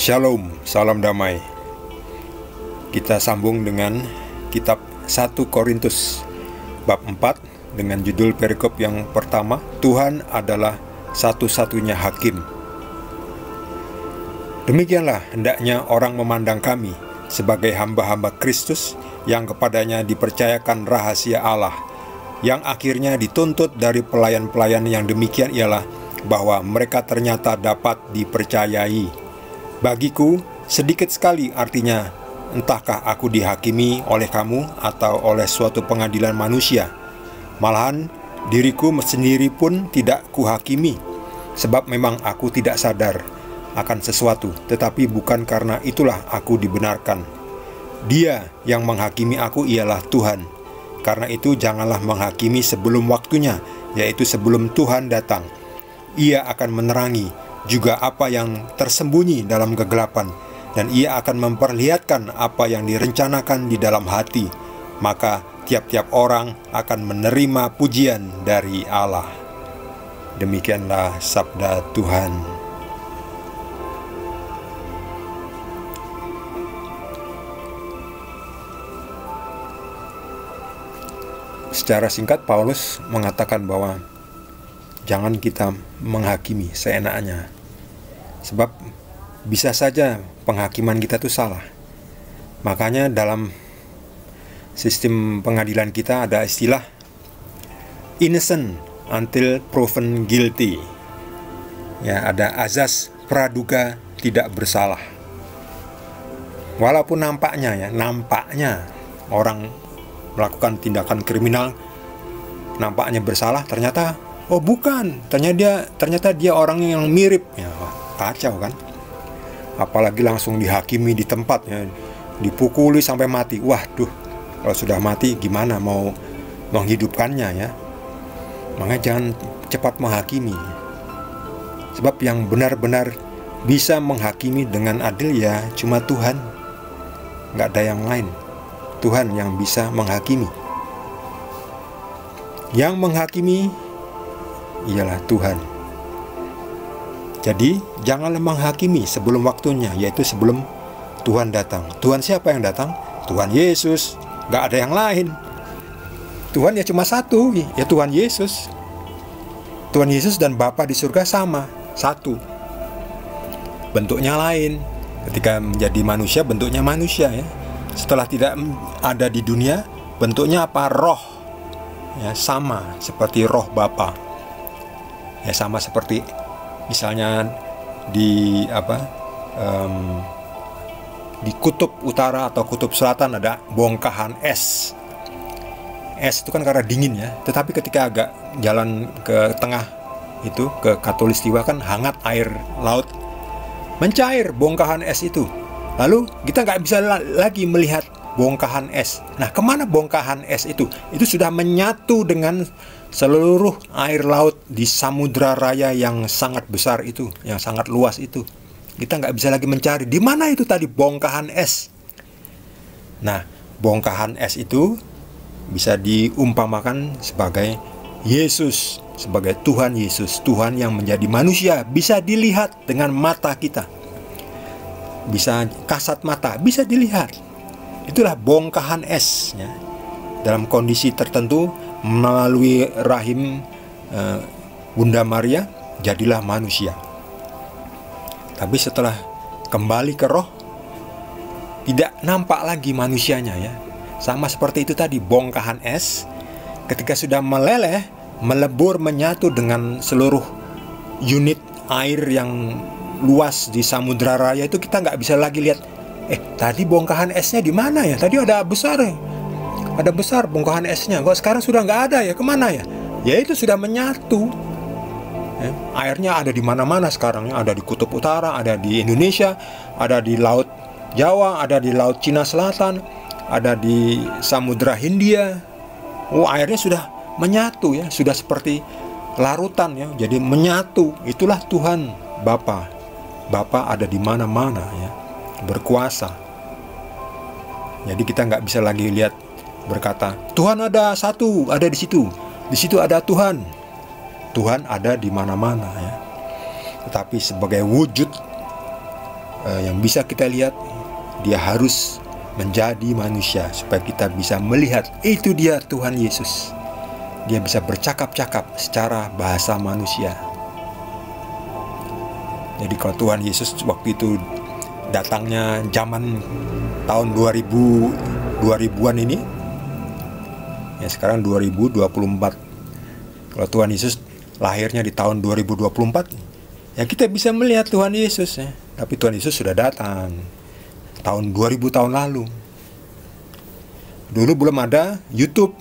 Shalom, salam damai. Kita sambung dengan kitab 1 Korintus bab 4 dengan judul perikop yang pertama, Tuhan adalah satu-satunya hakim. Demikianlah hendaknya orang memandang kami sebagai hamba-hamba Kristus yang kepadanya dipercayakan rahasia Allah, yang akhirnya dituntut dari pelayan-pelayan yang demikian ialah bahwa mereka ternyata dapat dipercayai. Bagiku sedikit sekali artinya, entahkah aku dihakimi oleh kamu atau oleh suatu pengadilan manusia. Malahan diriku sendiri pun tidak kuhakimi, sebab memang aku tidak sadar akan sesuatu, tetapi bukan karena itulah aku dibenarkan. Dia yang menghakimi aku ialah Tuhan. Karena itu janganlah menghakimi sebelum waktunya, yaitu sebelum Tuhan datang. Ia akan menerangi juga apa yang tersembunyi dalam kegelapan, dan ia akan memperlihatkan apa yang direncanakan di dalam hati. Maka tiap-tiap orang akan menerima pujian dari Allah. Demikianlah sabda Tuhan. Secara singkat, Paulus mengatakan bahwa jangan kita menghakimi seenaknya, sebab bisa saja penghakiman kita itu salah. Makanya dalam sistem pengadilan kita ada istilah innocent until proven guilty. Ya, ada azas praduga tidak bersalah. Walaupun nampaknya orang melakukan tindakan kriminal nampaknya bersalah, ternyata bukan, ternyata dia orang yang mirip. Ya, kacau kan? Apalagi langsung dihakimi di tempat, ya, dipukuli sampai mati. Waduh, kalau sudah mati gimana mau menghidupkannya, ya? Makanya jangan cepat menghakimi. Sebab yang benar-benar bisa menghakimi dengan adil ya cuma Tuhan. Nggak ada yang lain. Tuhan yang bisa menghakimi. Yang menghakimi ialah Tuhan. Jadi janganlah menghakimi sebelum waktunya, yaitu sebelum Tuhan datang. Tuhan siapa yang datang? Tuhan Yesus. Gak ada yang lain. Tuhan ya cuma satu, ya Tuhan Yesus. Tuhan Yesus dan Bapa di surga sama, satu. Bentuknya lain. Ketika menjadi manusia, bentuknya manusia, ya. Setelah tidak ada di dunia, bentuknya apa? Roh. Ya, sama seperti roh Bapa. Ya, sama seperti misalnya di di kutub utara atau kutub selatan ada bongkahan es. Es itu kan karena dingin, ya. Tetapi ketika agak jalan ke tengah itu, ke Khatulistiwa, kan hangat air laut, mencair bongkahan es itu. Lalu kita nggak bisa lagi melihat bongkahan es. Nah, kemana bongkahan es itu? Itu sudah menyatu dengan seluruh air laut di samudra raya yang sangat besar itu, yang sangat luas itu. Kita nggak bisa lagi mencari di mana itu tadi bongkahan es. Nah, bongkahan es itu bisa diumpamakan sebagai Yesus, sebagai Tuhan Yesus, Tuhan yang menjadi manusia, bisa dilihat dengan mata kita, bisa kasat mata, bisa dilihat. Itulah bongkahan es, ya. Dalam kondisi tertentu melalui rahim Bunda Maria jadilah manusia. Tapi setelah kembali ke roh, tidak nampak lagi manusianya, ya. Sama seperti itu tadi, bongkahan es ketika sudah meleleh, melebur, menyatu dengan seluruh unit air yang luas di samudra raya itu, kita nggak bisa lagi lihat. Tadi bongkahan esnya di mana, ya? Tadi ada besar, ya. Ada besar bongkahan esnya. Kok sekarang sudah nggak ada, ya? Kemana, ya? Ya itu sudah menyatu. Ya, airnya ada di mana-mana sekarang, ya. Ada di kutub utara, ada di Indonesia, ada di laut Jawa, ada di laut Cina Selatan, ada di Samudra Hindia. Airnya sudah menyatu, ya. Sudah seperti larutan, ya. Jadi menyatu. Itulah Tuhan Bapa. Bapa ada di mana-mana, ya. Berkuasa. Jadi kita nggak bisa lagi lihat berkata Tuhan ada satu, ada di situ ada Tuhan. Tuhan ada di mana-mana, ya. Tetapi sebagai wujud yang bisa kita lihat, dia harus menjadi manusia supaya kita bisa melihat itu dia Tuhan Yesus. Dia bisa bercakap-cakap secara bahasa manusia. Jadi kalau Tuhan Yesus waktu itu datangnya zaman tahun 2000-an ini, ya sekarang 2024. Kalau Tuhan Yesus lahirnya di tahun 2024, ya kita bisa melihat Tuhan Yesus ya. Tapi Tuhan Yesus sudah datang tahun 2000 tahun lalu. Dulu belum ada YouTube,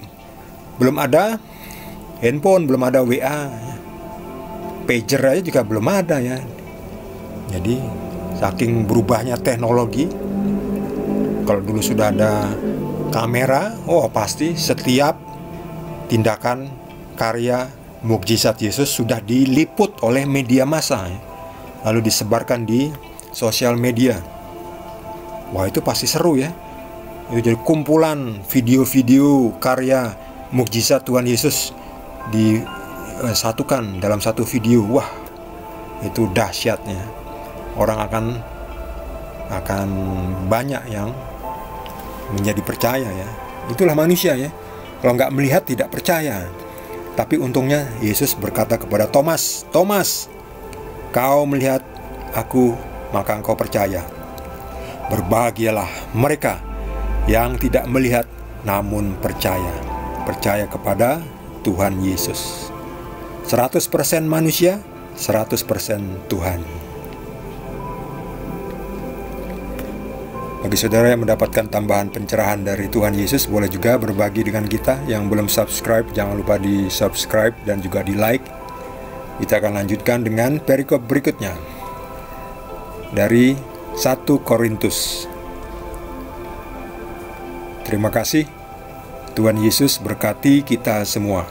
belum ada handphone, belum ada WA, pager aja juga belum ada ya. Jadi saking berubahnya teknologi, kalau dulu sudah ada kamera, oh pasti setiap tindakan karya mukjizat Yesus sudah diliput oleh media massa ya. Lalu disebarkan di sosial media. Wah, itu pasti seru ya. Itu jadi kumpulan video-video karya mukjizat Tuhan Yesus disatukan dalam satu video. Wah, itu dahsyatnya. Orang akan banyak yang menjadi percaya ya. Itulah manusia ya. Kalau nggak melihat tidak percaya. Tapi untungnya Yesus berkata kepada Thomas, "Thomas, kau melihat aku, maka engkau percaya. Berbahagialah mereka yang tidak melihat namun percaya." Percaya kepada Tuhan Yesus. 100% manusia, 100% Tuhan. Bagi saudara yang mendapatkan tambahan pencerahan dari Tuhan Yesus, boleh juga berbagi dengan kita. Yang belum subscribe, jangan lupa di subscribe dan juga di like. Kita akan lanjutkan dengan perikop berikutnya dari 1 Korintus. Terima kasih. Tuhan Yesus berkati kita semua.